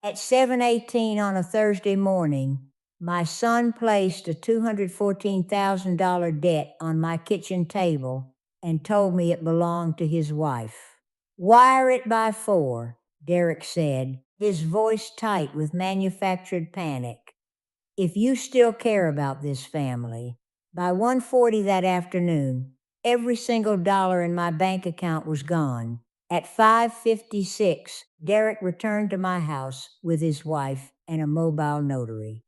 At 7:18 on a Thursday morning, my son placed a $214,000 debt on my kitchen table and told me it belonged to his wife. Wire it by 4, Derek said, his voice tight with manufactured panic. If you still care about this family. By 1:40 that afternoon, every single dollar in my bank account was gone. At 5:56, Derek returned to my house with his wife and a mobile notary.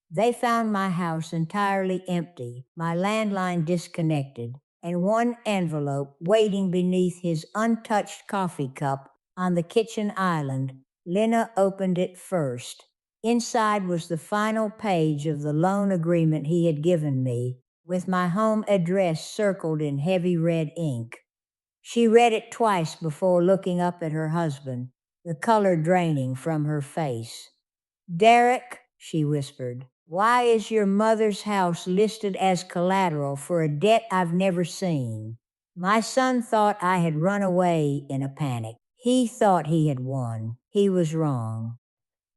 They found my house entirely empty, my landline disconnected, and one envelope waiting beneath his untouched coffee cup on the kitchen island. Lena opened it first. Inside was the final page of the loan agreement he had given me, with my home address circled in heavy red ink. She read it twice before looking up at her husband, the color draining from her face. Derek, she whispered, why is your mother's house listed as collateral for a debt I've never seen? My son thought I had run away in a panic. He thought he had won. He was wrong.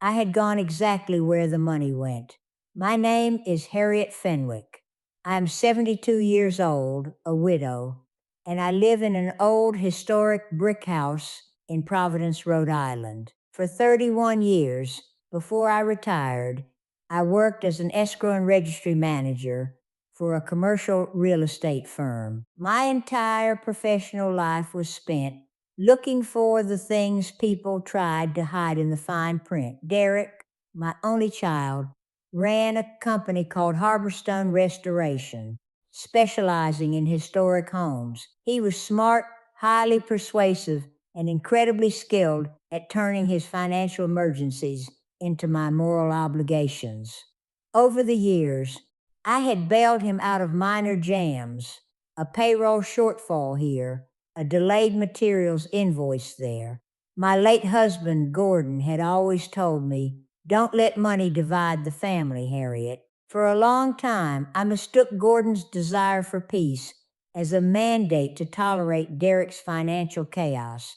I had gone exactly where the money went. My name is Harriet Fenwick. I am 72 years old, a widow, and I live in an old historic brick house in Providence, Rhode Island. For 31 years, before I retired, I worked as an escrow and registry manager for a commercial real estate firm. My entire professional life was spent looking for the things people tried to hide in the fine print. Derek, my only child, ran a company called Harborstone Restoration, specializing in historic homes. He was smart, highly persuasive, and incredibly skilled at turning his financial emergencies into my moral obligations. Over the years, I had bailed him out of minor jams, a payroll shortfall here, a delayed materials invoice there. My late husband, Gordon, had always told me, don't let money divide the family, Harriet. For a long time, I mistook Gordon's desire for peace as a mandate to tolerate Derek's financial chaos.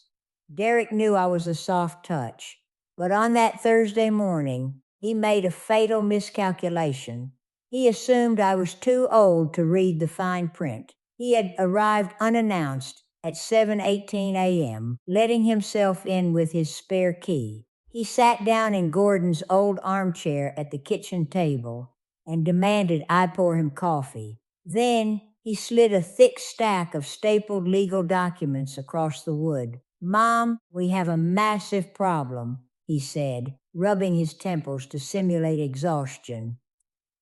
Derek knew I was a soft touch, but on that Thursday morning, he made a fatal miscalculation. He assumed I was too old to read the fine print. He had arrived unannounced at 7:18 a.m., letting himself in with his spare key. He sat down in Gordon's old armchair at the kitchen table and demanded I pour him coffee. Then he slid a thick stack of stapled legal documents across the wood. Mom, we have a massive problem, he said, rubbing his temples to simulate exhaustion.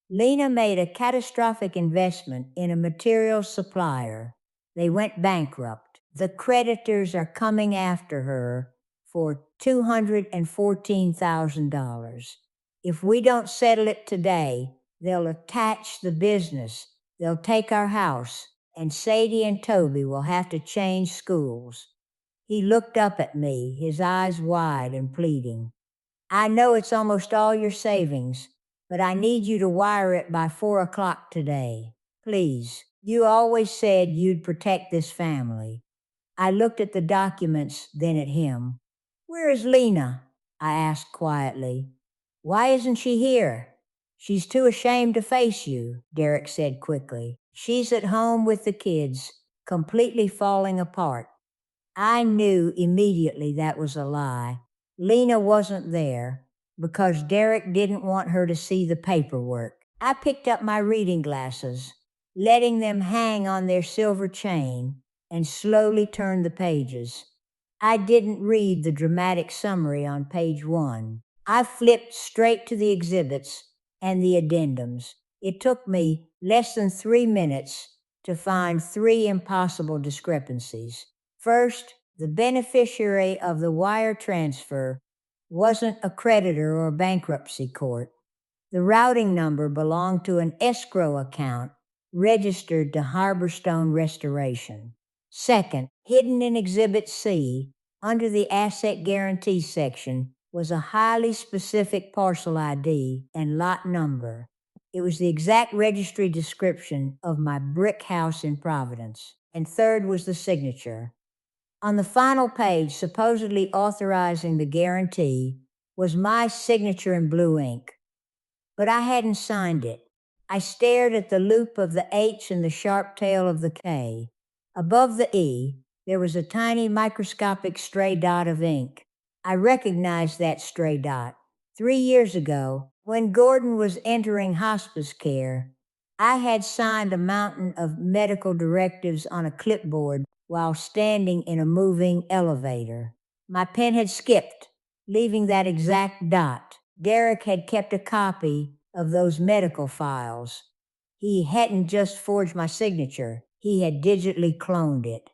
Lena made a catastrophic investment in a materials supplier. They went bankrupt. The creditors are coming after her for $214,000. If we don't settle it today, they'll attach the business. They'll take our house, and Sadie and Toby will have to change schools. He looked up at me, his eyes wide and pleading. I know it's almost all your savings, but I need you to wire it by 4 o'clock today. Please, you always said you'd protect this family. I looked at the documents, then at him. Where is Lena? I asked quietly. Why isn't she here? She's too ashamed to face you, Derek said quickly. She's at home with the kids, completely falling apart. I knew immediately that was a lie. Lena wasn't there because Derek didn't want her to see the paperwork. I picked up my reading glasses, letting them hang on their silver chain, and slowly turned the pages. I didn't read the dramatic summary on page 1. I flipped straight to the exhibits and the addendums. It took me less than 3 minutes to find 3 impossible discrepancies. First, the beneficiary of the wire transfer wasn't a creditor or bankruptcy court. The routing number belonged to an escrow account registered to Harborstone Restoration. Second, hidden in Exhibit C, under the Asset Guarantee section, was a highly specific parcel ID and lot number. It was the exact registry description of my brick house in Providence. And third was the signature. On the final page, supposedly authorizing the guarantee, was my signature in blue ink, but I hadn't signed it. I stared at the loop of the H and the sharp tail of the K. Above the E, there was a tiny microscopic stray dot of ink. I recognized that stray dot. 3 years ago, when Gordon was entering hospice care, I had signed a mountain of medical directives on a clipboard while standing in a moving elevator. My pen had skipped, leaving that exact dot. Derek had kept a copy of those medical files. He hadn't just forged my signature, he had digitally cloned it.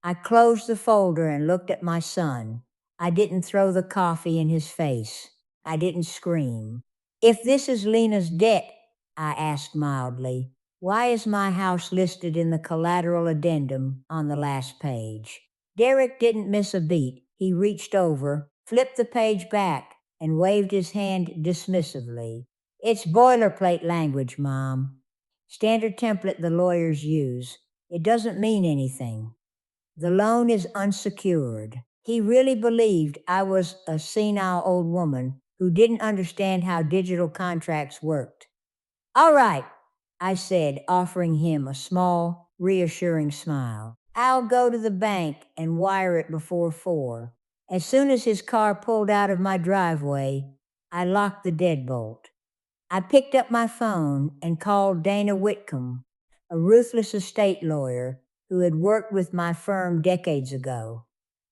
I closed the folder and looked at my son. I didn't throw the coffee in his face. I didn't scream. If this is Lena's debt, I asked mildly, why is my house listed in the collateral addendum on the last page? Derek didn't miss a beat. He reached over, flipped the page back, and waved his hand dismissively. It's boilerplate language, Mom. Standard template the lawyers use. It doesn't mean anything. The loan is unsecured. He really believed I was a senile old woman who didn't understand how digital contracts worked. All right, I said, offering him a small, reassuring smile. I'll go to the bank and wire it before 4. As soon as his car pulled out of my driveway, I locked the deadbolt. I picked up my phone and called Dana Whitcomb, a ruthless estate lawyer who had worked with my firm decades ago.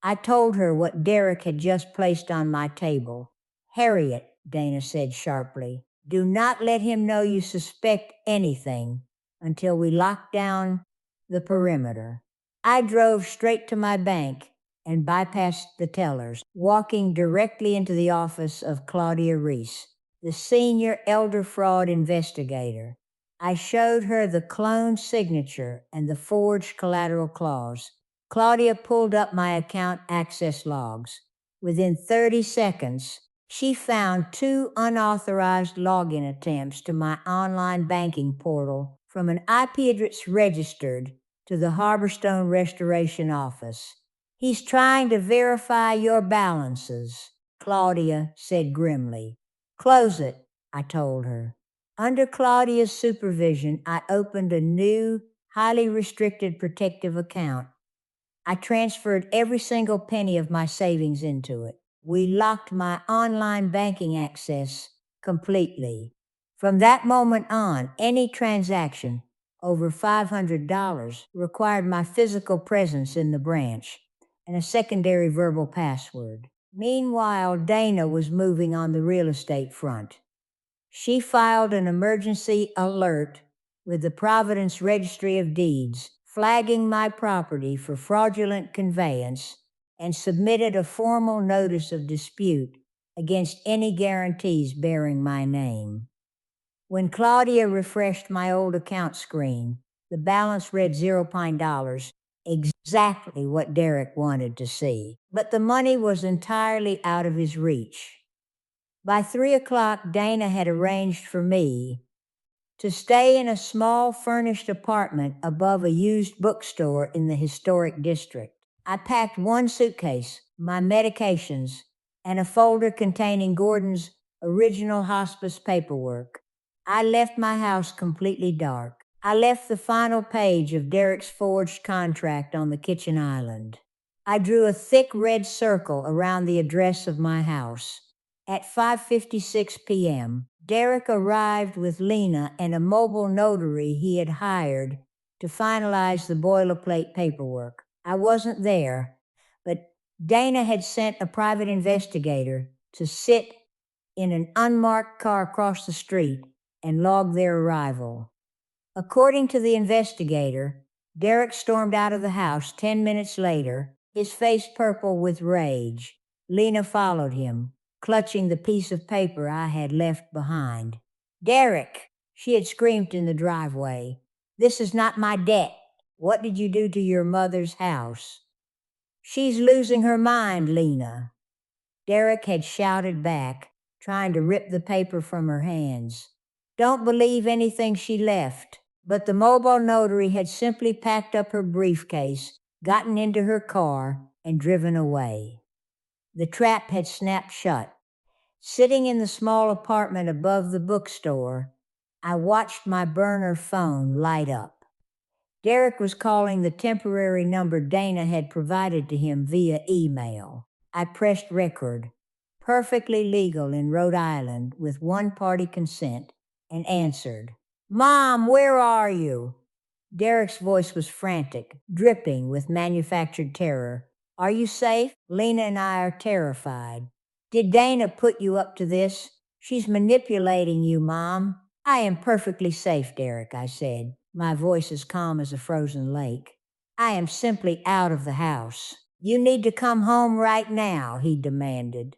I told her what Derek had just placed on my table. Harriet, Dana said sharply, do not let him know you suspect anything until we lock down the perimeter. I drove straight to my bank and bypassed the tellers, walking directly into the office of Claudia Reese, the senior elder fraud investigator. I showed her the cloned signature and the forged collateral clause. Claudia pulled up my account access logs. Within 30 seconds, she found 2 unauthorized login attempts to my online banking portal from an IP address registered to the Harborstone Restoration Office. He's trying to verify your balances, Claudia said grimly. Close it, I told her. Under Claudia's supervision, I opened a new, highly restricted protective account. I transferred every single penny of my savings into it. We locked my online banking access completely. From that moment on, any transaction over $500 required my physical presence in the branch and a secondary verbal password. Meanwhile, Dana was moving on the real estate front. She filed an emergency alert with the Providence Registry of Deeds, flagging my property for fraudulent conveyance, and submitted a formal notice of dispute against any guarantees bearing my name. When Claudia refreshed my old account screen, the balance read $0, exactly what Derek wanted to see. But the money was entirely out of his reach. By 3 o'clock, Dana had arranged for me to stay in a small furnished apartment above a used bookstore in the historic district. I packed 1 suitcase, my medications, and a folder containing Gordon's original hospice paperwork. I left my house completely dark. I left the final page of Derek's forged contract on the kitchen island. I drew a thick red circle around the address of my house. At 5:56 p.m., Derek arrived with Lena and a mobile notary he had hired to finalize the boilerplate paperwork. I wasn't there, but Dana had sent a private investigator to sit in an unmarked car across the street and log their arrival. According to the investigator, Derek stormed out of the house 10 minutes later, his face purple with rage. Lena followed him, clutching the piece of paper I had left behind. Derek, she had screamed in the driveway. This is not my debt. What did you do to your mother's house? She's losing her mind, Lena. Derek had shouted back, trying to rip the paper from her hands. Don't believe anything she left. But the mobile notary had simply packed up her briefcase, gotten into her car, and driven away. The trap had snapped shut. Sitting in the small apartment above the bookstore, I watched my burner phone light up. Derek was calling the temporary number Dana had provided to him via email. I pressed record, perfectly legal in Rhode Island with one-party consent, and answered. "Mom, where are you?" Derek's voice was frantic, dripping with manufactured terror. "Are you safe? Lena and I are terrified. Did Dana put you up to this? She's manipulating you, Mom." "I am perfectly safe, Derek," I said, my voice as calm as a frozen lake. "I am simply out of the house." "You need to come home right now," he demanded,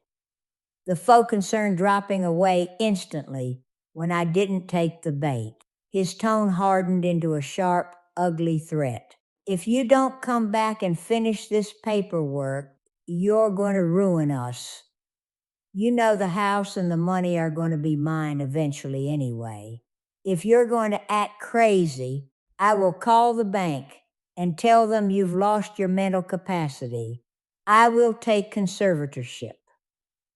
the faux concern dropping away instantly when I didn't take the bait. His tone hardened into a sharp, ugly threat. "If you don't come back and finish this paperwork, you're going to ruin us. You know the house and the money are going to be mine eventually anyway. If you're going to act crazy, I will call the bank and tell them you've lost your mental capacity. I will take conservatorship."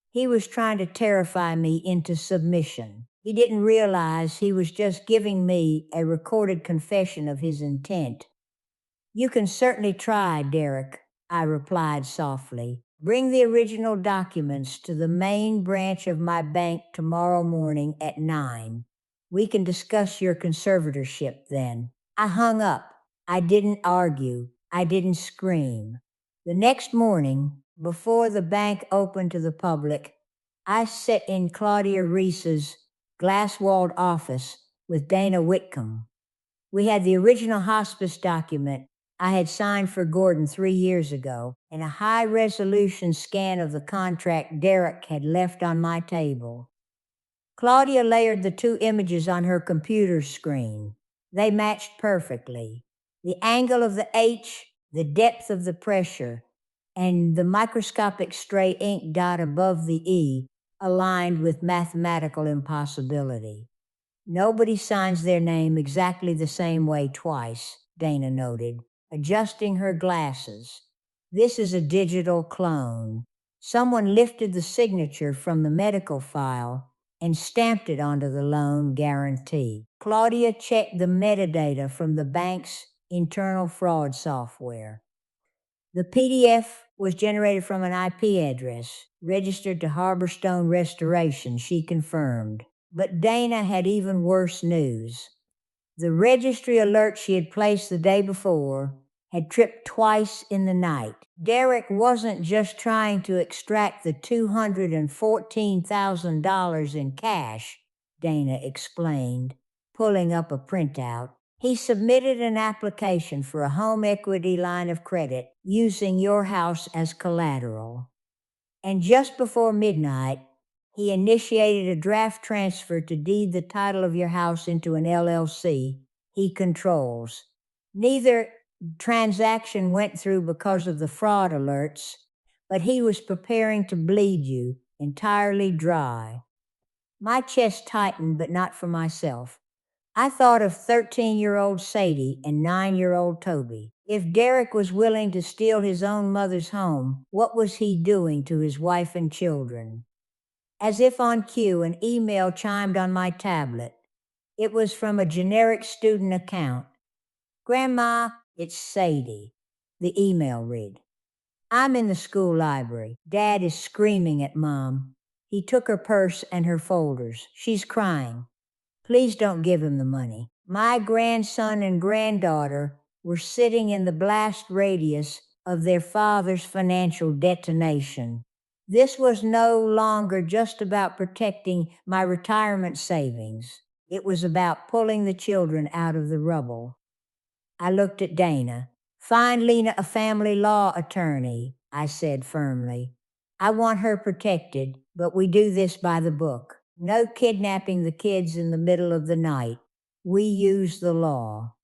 He was trying to terrify me into submission. He didn't realize he was just giving me a recorded confession of his intent. "You can certainly try, Derek," I replied softly. "Bring the original documents to the main branch of my bank tomorrow morning at 9. We can discuss your conservatorship then." I hung up. I didn't argue. I didn't scream. The next morning, before the bank opened to the public, I sat in Claudia Reese's glass-walled office with Dana Whitcomb. We had the original hospice document I had signed for Gordon 3 years ago, and a high-resolution scan of the contract Derek had left on my table. Claudia layered the two images on her computer screen. They matched perfectly. The angle of the H, the depth of the pressure, and the microscopic stray ink dot above the E aligned with mathematical impossibility. "Nobody signs their name exactly the same way twice," Dana noted, adjusting her glasses. "This is a digital clone. Someone lifted the signature from the medical file and stamped it onto the loan guarantee." Claudia checked the metadata from the bank's internal fraud software. The PDF was generated from an IP address, registered to Harborstone Restoration, she confirmed. But Dana had even worse news. The registry alert she had placed the day before had tripped twice in the night. Derek wasn't just trying to extract the $214,000 in cash, Dana explained, pulling up a printout. He submitted an application for a home equity line of credit using your house as collateral. And just before midnight, he initiated a draft transfer to deed the title of your house into an LLC he controls. Neither transaction went through because of the fraud alerts, but he was preparing to bleed you entirely dry. My chest tightened, but not for myself. I thought of 13-year-old Sadie and 9-year-old Toby. If Derek was willing to steal his own mother's home, what was he doing to his wife and children? As if on cue, an email chimed on my tablet. It was from a generic student account. "Grandma, it's Sadie," the email read. "I'm in the school library. Dad is screaming at Mom. He took her purse and her folders. She's crying. Please don't give him the money." My grandson and granddaughter were sitting in the blast radius of their father's financial detonation. This was no longer just about protecting my retirement savings. It was about pulling the children out of the rubble. I looked at Dana. "Find Lena a family law attorney," I said firmly. "I want her protected, but we do this by the book. No kidnapping the kids in the middle of the night. We use the law."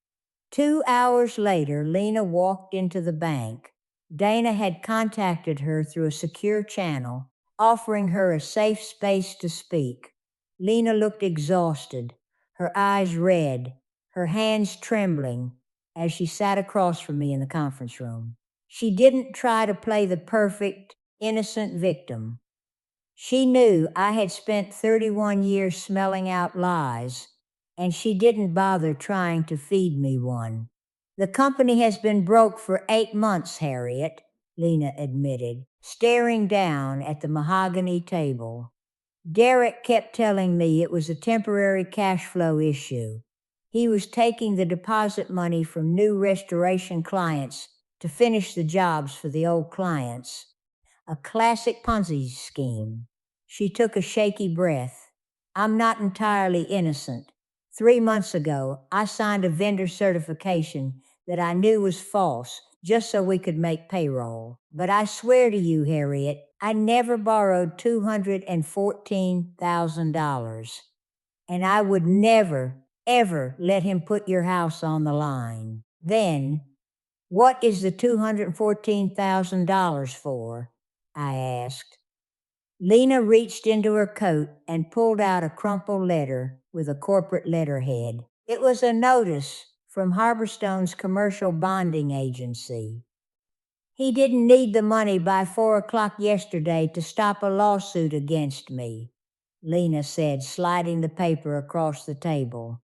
2 hours later, Lena walked into the bank. Dana had contacted her through a secure channel, offering her a safe space to speak. Lena looked exhausted, her eyes red, her hands trembling, as she sat across from me in the conference room. She didn't try to play the perfect, innocent victim. She knew I had spent 31 years smelling out lies, and she didn't bother trying to feed me one. The company has been broke for 8 months, Harriet, Lena admitted, staring down at the mahogany table. Derek kept telling me it was a temporary cash flow issue. He was taking the deposit money from new restoration clients to finish the jobs for the old clients. A classic Ponzi scheme. She took a shaky breath. I'm not entirely innocent. 3 months ago, I signed a vendor certification that I knew was false just so we could make payroll. But I swear to you, Harriet, I never borrowed $214,000. And I would never, ever let him put your house on the line. Then, what is the $214,000 for? I asked. Lena reached into her coat and pulled out a crumpled letter with a corporate letterhead. It was a notice from Harborstone's commercial bonding agency. He didn't need the money by 4 o'clock yesterday to stop a lawsuit against me, Lena said, sliding the paper across the table.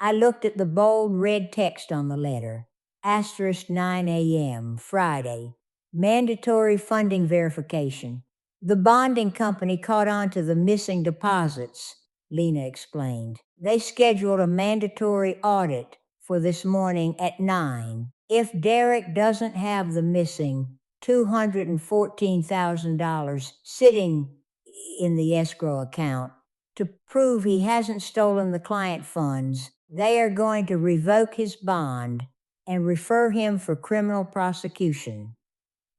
I looked at the bold red text on the letter. Asterisk 9 a.m., Friday. Mandatory funding verification. The bonding company caught on to the missing deposits, Lena explained. They scheduled a mandatory audit for this morning at 9. If Derek doesn't have the missing $214,000 sitting in the escrow account to prove he hasn't stolen the client funds, they are going to revoke his bond and refer him for criminal prosecution.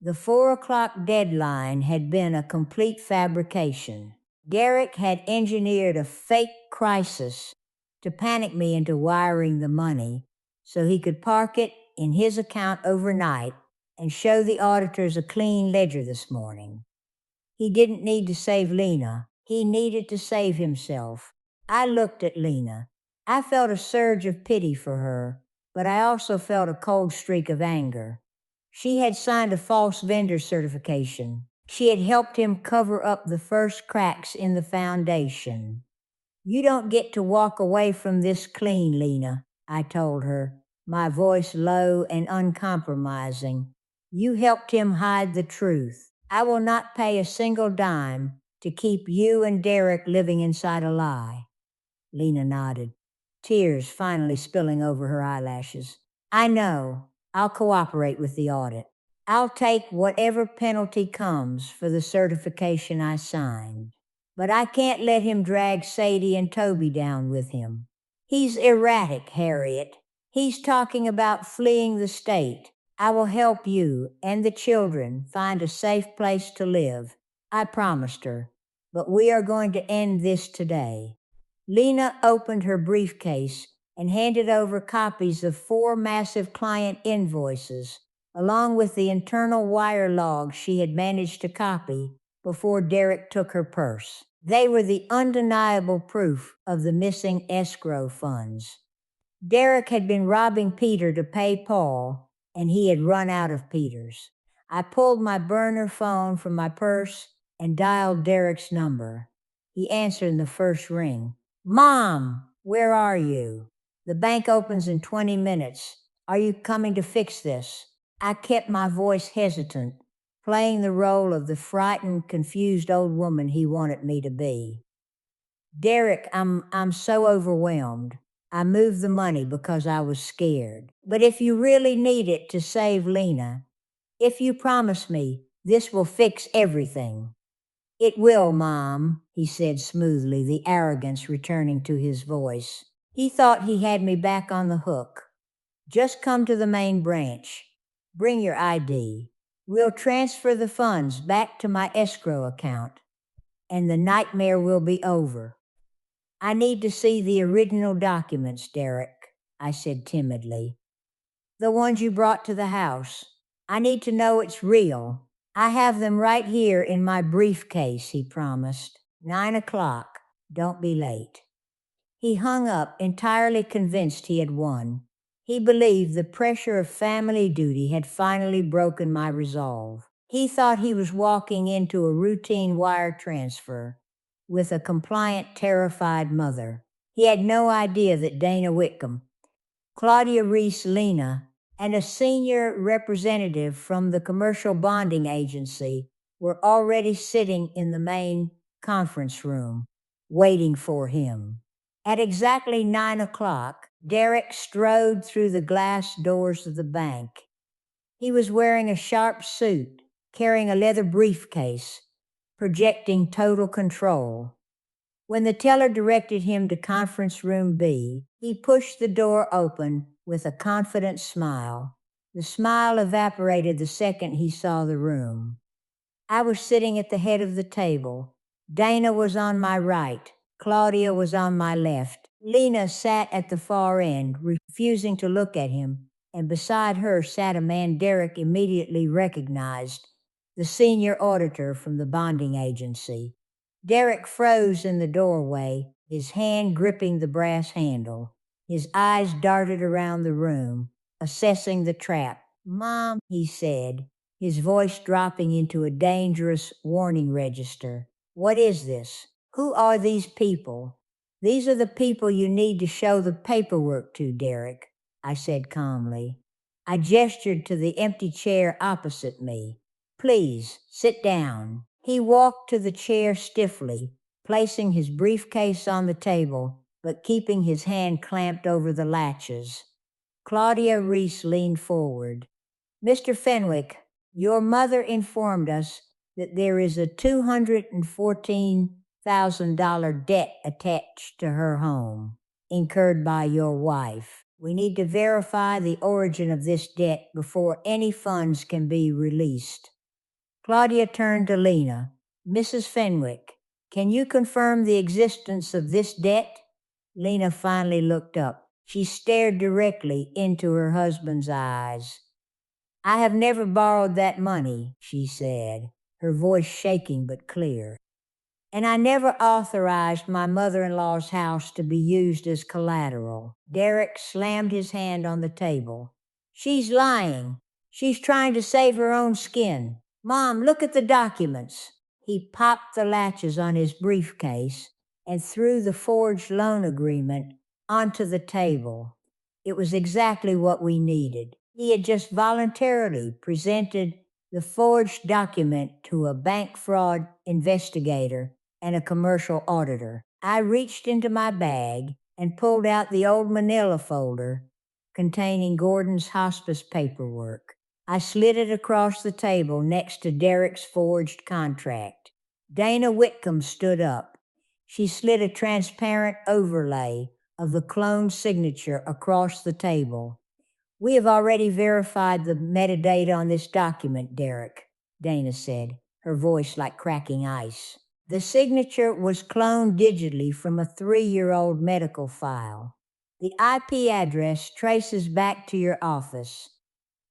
The 4 o'clock deadline had been a complete fabrication. Derek had engineered a fake crisis to panic me into wiring the money so he could park it in his account overnight and show the auditors a clean ledger this morning. He didn't need to save Lena. He needed to save himself. I looked at Lena. I felt a surge of pity for her, but I also felt a cold streak of anger. She had signed a false vendor certification. She had helped him cover up the first cracks in the foundation. You don't get to walk away from this clean, Lena, I told her, my voice low and uncompromising. You helped him hide the truth. I will not pay a single dime to keep you and Derek living inside a lie. Lena nodded, tears finally spilling over her eyelashes. I know. I'll cooperate with the audit. I'll take whatever penalty comes for the certification I signed. But I can't let him drag Sadie and Toby down with him. He's erratic, Harriet. He's talking about fleeing the state. I will help you and the children find a safe place to live. I promised her. But we are going to end this today. Lena opened her briefcase and handed over copies of 4 massive client invoices, along with the internal wire logs she had managed to copy before Derek took her purse. They were the undeniable proof of the missing escrow funds. Derek had been robbing Peter to pay Paul, and he had run out of Peter's. I pulled my burner phone from my purse and dialed Derek's number. He answered in the first ring. Mom, where are you? The bank opens in 20 minutes. Are you coming to fix this? I kept my voice hesitant, playing the role of the frightened, confused old woman he wanted me to be. Derek, I'm so overwhelmed. I moved the money because I was scared. But if you really need it to save Lena, if you promise me, this will fix everything. It will, Mom, he said smoothly, the arrogance returning to his voice. He thought he had me back on the hook. Just come to the main branch. Bring your ID. We'll transfer the funds back to my escrow account, and the nightmare will be over. I need to see the original documents, Derek, I said timidly. The ones you brought to the house. I need to know it's real. I have them right here in my briefcase, he promised. 9 o'clock. Don't be late. He hung up, entirely convinced he had won. He believed the pressure of family duty had finally broken my resolve. He thought he was walking into a routine wire transfer with a compliant, terrified mother. He had no idea that Dana Whitcomb, Claudia Reese Lena, and a senior representative from the commercial bonding agency were already sitting in the main conference room, waiting for him. At exactly 9 o'clock, Derek strode through the glass doors of the bank. He was wearing a sharp suit, carrying a leather briefcase, projecting total control. When the teller directed him to conference room B, he pushed the door open with a confident smile. The smile evaporated the second he saw the room. I was sitting at the head of the table. Dana was on my right. Claudia was on my left. Lena sat at the far end, refusing to look at him, and beside her sat a man Derek immediately recognized, the senior auditor from the bonding agency. Derek froze in the doorway, his hand gripping the brass handle. His eyes darted around the room, assessing the trap. "Mom," he said, his voice dropping into a dangerous warning register. "What is this? Who are these people?" "These are the people you need to show the paperwork to, Derek," I said calmly. I gestured to the empty chair opposite me. "Please, sit down." He walked to the chair stiffly, placing his briefcase on the table, but keeping his hand clamped over the latches. Claudia Reese leaned forward. "Mr. Fenwick, your mother informed us that there is a $214,000 debt attached to her home, incurred by your wife. We need to verify the origin of this debt before any funds can be released." Claudia turned to Lena. "Mrs. Fenwick, can you confirm the existence of this debt?" Lena finally looked up. She stared directly into her husband's eyes. "I have never borrowed that money," she said, her voice shaking but clear. "And I never authorized my mother-in-law's house to be used as collateral." Derek slammed his hand on the table. "She's lying. She's trying to save her own skin. Mom, look at the documents." He popped the latches on his briefcase and threw the forged loan agreement onto the table. It was exactly what we needed. He had just voluntarily presented the forged document to a bank fraud investigator and a commercial auditor. I reached into my bag and pulled out the old manila folder containing Gordon's hospice paperwork. I slid it across the table next to Derek's forged contract. Dana Whitcomb stood up. She slid a transparent overlay of the cloned signature across the table. "We have already verified the metadata on this document, Derek," Dana said, her voice like cracking ice. "The signature was cloned digitally from a 3-year-old medical file. The IP address traces back to your office.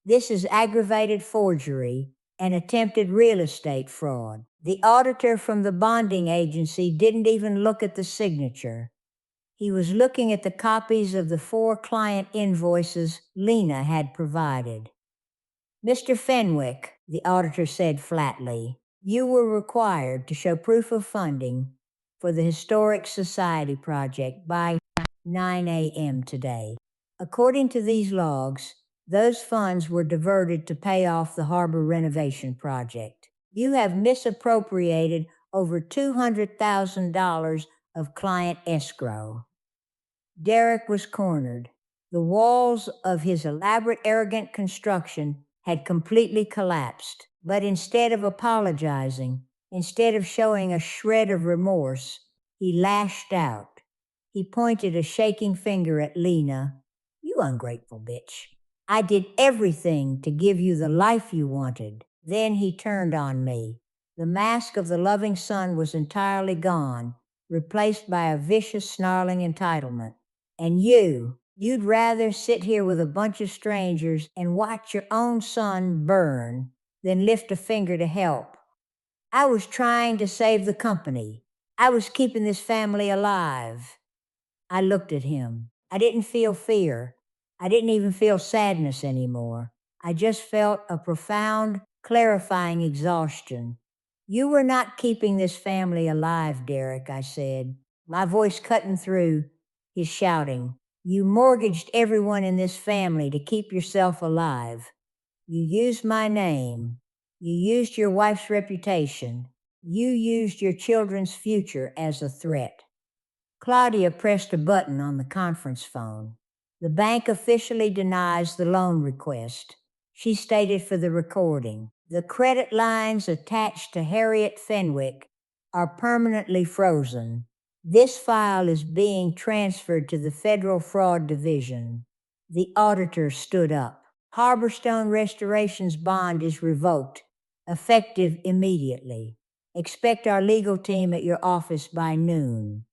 This is aggravated forgery and attempted real estate fraud. The auditor from the bonding agency didn't even look at the signature. He was looking at the copies of the 4 client invoices Lena had provided." "Mr. Fenwick," the auditor said flatly, "you were required to show proof of funding for the Historic Society project by 9 a.m. today. According to these logs, those funds were diverted to pay off the harbor renovation project. You have misappropriated over $200,000 of client escrow." Derek was cornered. The walls of his elaborate, arrogant construction had completely collapsed. But instead of apologizing, instead of showing a shred of remorse, he lashed out. He pointed a shaking finger at Lena. "You ungrateful bitch. I did everything to give you the life you wanted." Then he turned on me. The mask of the loving son was entirely gone, replaced by a vicious, snarling entitlement. "And you'd rather sit here with a bunch of strangers and watch your own son burn than lift a finger to help. I was trying to save the company. I was keeping this family alive." I looked at him. I didn't feel fear. I didn't even feel sadness anymore. I just felt a profound clarifying exhaustion. You were not keeping this family alive, Derek, I said, my voice cutting through his shouting. You mortgaged everyone in this family to keep yourself alive. You used my name. You used your wife's reputation. You used your children's future as a threat. Claudia pressed a button on the conference phone. The bank officially denies the loan request. She stated for the recording, the credit lines attached to Harriet Fenwick are permanently frozen. This file is being transferred to the Federal Fraud Division. The auditor stood up. Harborstone Restoration's bond is revoked, effective immediately. Expect our legal team at your office by noon.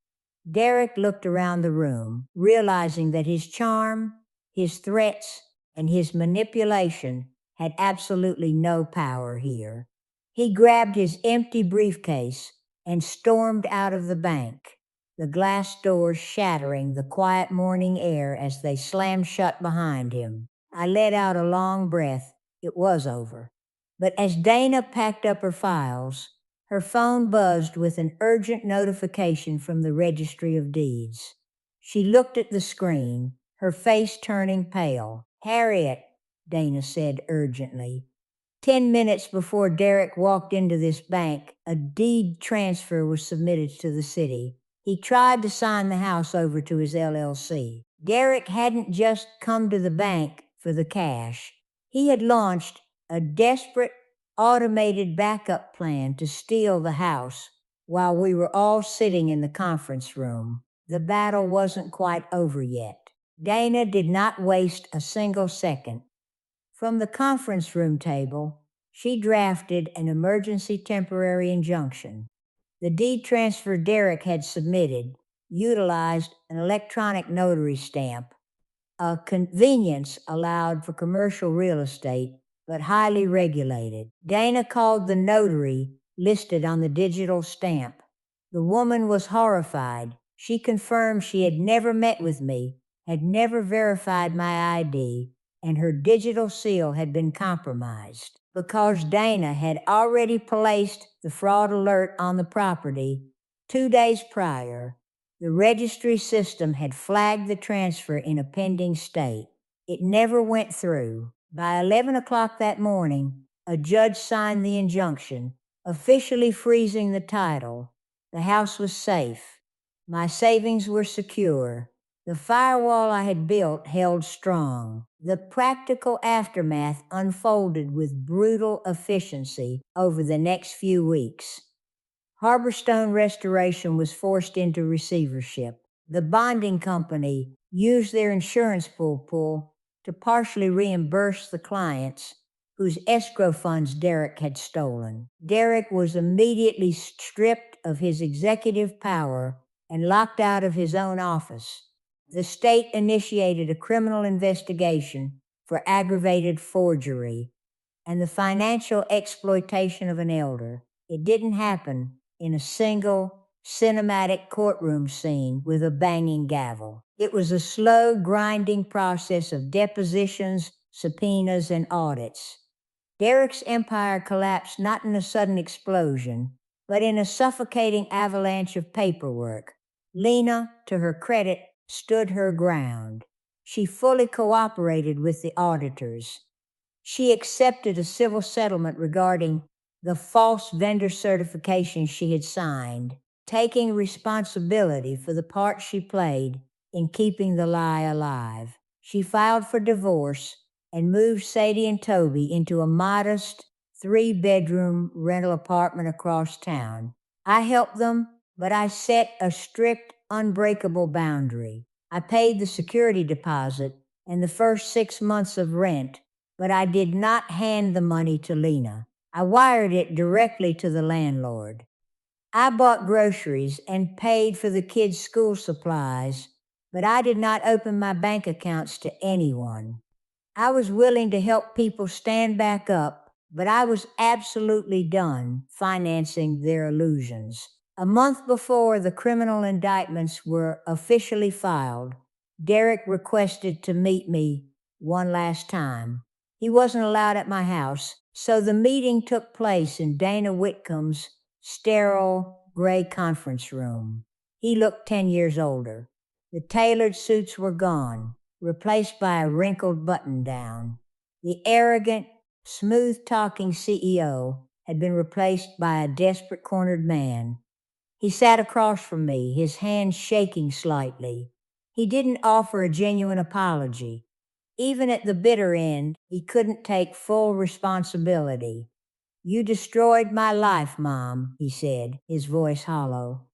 Derek looked around the room, realizing that his charm, his threats, and his manipulation had absolutely no power here. He grabbed his empty briefcase and stormed out of the bank, the glass doors shattering the quiet morning air as they slammed shut behind him. I let out a long breath. It was over. But as Dana packed up her files, her phone buzzed with an urgent notification from the Registry of Deeds. She looked at the screen, her face turning pale. Harriet, Dana said urgently. 10 minutes before Derek walked into this bank, a deed transfer was submitted to the city. He tried to sign the house over to his LLC. Derek hadn't just come to the bank for the cash. He had launched a desperate automated backup plan to steal the house while we were all sitting in the conference room. The battle wasn't quite over yet. Dana did not waste a single second. From the conference room table, she drafted an emergency temporary injunction. The deed transfer Derek had submitted utilized an electronic notary stamp, a convenience allowed for commercial real estate, but highly regulated. Dana called the notary listed on the digital stamp. The woman was horrified. She confirmed she had never met with me, had never verified my ID, and her digital seal had been compromised. Because Dana had already placed the fraud alert on the property 2 days prior, the registry system had flagged the transfer in a pending state. It never went through. By 11 o'clock that morning, a judge signed the injunction, officially freezing the title. The house was safe. My savings were secure. The firewall I had built held strong. The practical aftermath unfolded with brutal efficiency over the next few weeks. Harborstone Restoration was forced into receivership. The bonding company used their insurance pool to partially reimburse the clients whose escrow funds Derek had stolen. Derek was immediately stripped of his executive power and locked out of his own office. The state initiated a criminal investigation for aggravated forgery and the financial exploitation of an elder. It didn't happen in a single cinematic courtroom scene with a banging gavel. It was a slow, grinding process of depositions, subpoenas, and audits. Derek's empire collapsed not in a sudden explosion, but in a suffocating avalanche of paperwork. Lena, to her credit, stood her ground. She fully cooperated with the auditors. She accepted a civil settlement regarding the false vendor certification she had signed, taking responsibility for the part she played in keeping the lie alive. She filed for divorce and moved Sadie and Toby into a modest 3-bedroom rental apartment across town. I helped them, but I set a strict, unbreakable boundary. I paid the security deposit and the first 6 months of rent, but I did not hand the money to Lena. I wired it directly to the landlord. I bought groceries and paid for the kids' school supplies, but I did not open my bank accounts to anyone. I was willing to help people stand back up, but I was absolutely done financing their illusions. A month before the criminal indictments were officially filed, Derek requested to meet me one last time. He wasn't allowed at my house, so the meeting took place in Dana Whitcomb's sterile gray conference room. He looked 10 years older. The tailored suits were gone, replaced by a wrinkled button-down. The arrogant, smooth-talking CEO had been replaced by a desperate cornered man. He sat across from me, his hands shaking slightly. He didn't offer a genuine apology. Even at the bitter end, he couldn't take full responsibility. "You destroyed my life, Mom," he said, his voice hollow.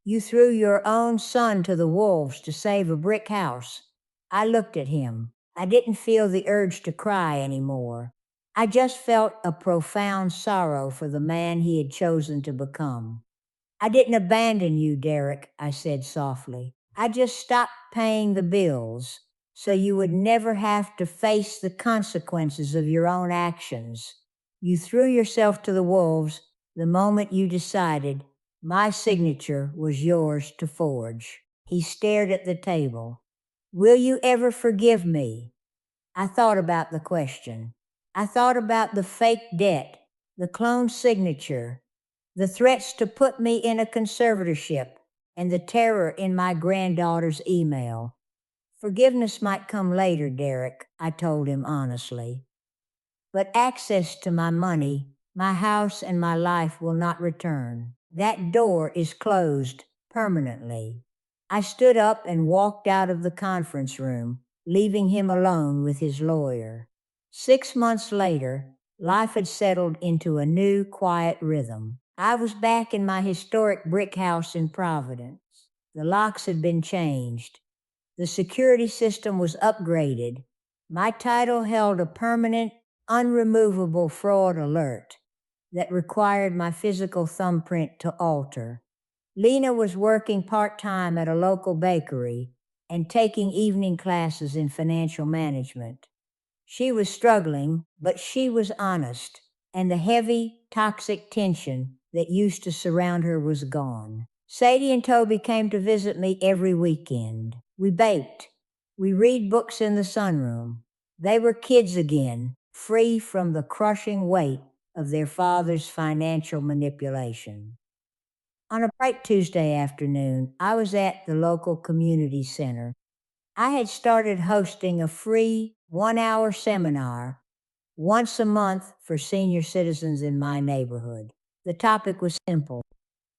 "You threw your own son to the wolves to save a brick house." I looked at him. I didn't feel the urge to cry anymore. I just felt a profound sorrow for the man he had chosen to become. "I didn't abandon you, Derek," I said softly. "I just stopped paying the bills so you would never have to face the consequences of your own actions. You threw yourself to the wolves the moment you decided my signature was yours to forge." He stared at the table. "Will you ever forgive me?" I thought about the question. I thought about the fake debt, the clone signature, the threats to put me in a conservatorship, and the terror in my granddaughter's email. "Forgiveness might come later, Derek," I told him honestly. "But access to my money, my house, and my life will not return. That door is closed permanently." I stood up and walked out of the conference room, leaving him alone with his lawyer. 6 months later, life had settled into a new, quiet rhythm. I was back in my historic brick house in Providence. The locks had been changed. The security system was upgraded. My title held a permanent, unremovable fraud alert that required my physical thumbprint to alter. Lena was working part-time at a local bakery and taking evening classes in financial management. She was struggling, but she was honest, and the heavy, toxic tension that used to surround her was gone. Sadie and Toby came to visit me every weekend. We baked. We read books in the sunroom. They were kids again, free from the crushing weight of their father's financial manipulation. On a bright Tuesday afternoon, I was at the local community center. I had started hosting a free 1-hour seminar once a month for senior citizens in my neighborhood. The topic was simple: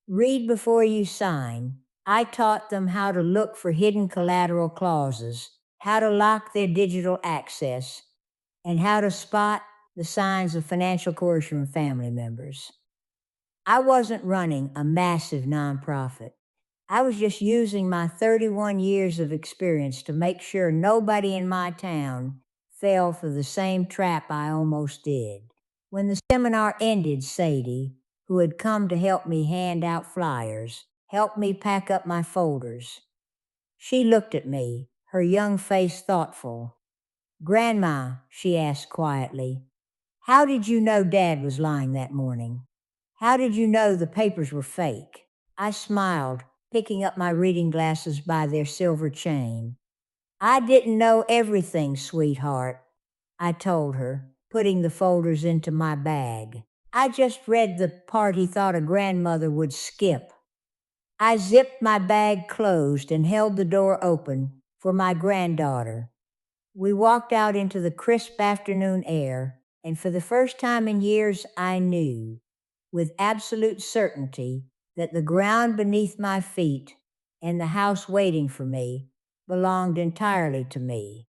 read before you sign. I taught them how to look for hidden collateral clauses, how to lock their digital access, and how to spot the signs of financial coercion from family members. I wasn't running a massive nonprofit. I was just using my 31 years of experience to make sure nobody in my town fell for the same trap I almost did. When the seminar ended, Sadie, who had come to help me hand out flyers, helped me pack up my folders. She looked at me, her young face thoughtful. "Grandma," she asked quietly, "how did you know Dad was lying that morning? How did you know the papers were fake?" I smiled, picking up my reading glasses by their silver chain. "I didn't know everything, sweetheart," I told her, putting the folders into my bag. "I just read the part he thought a grandmother would skip." I zipped my bag closed and held the door open for my granddaughter. We walked out into the crisp afternoon air, and for the first time in years, I knew, with absolute certainty, that the ground beneath my feet and the house waiting for me belonged entirely to me.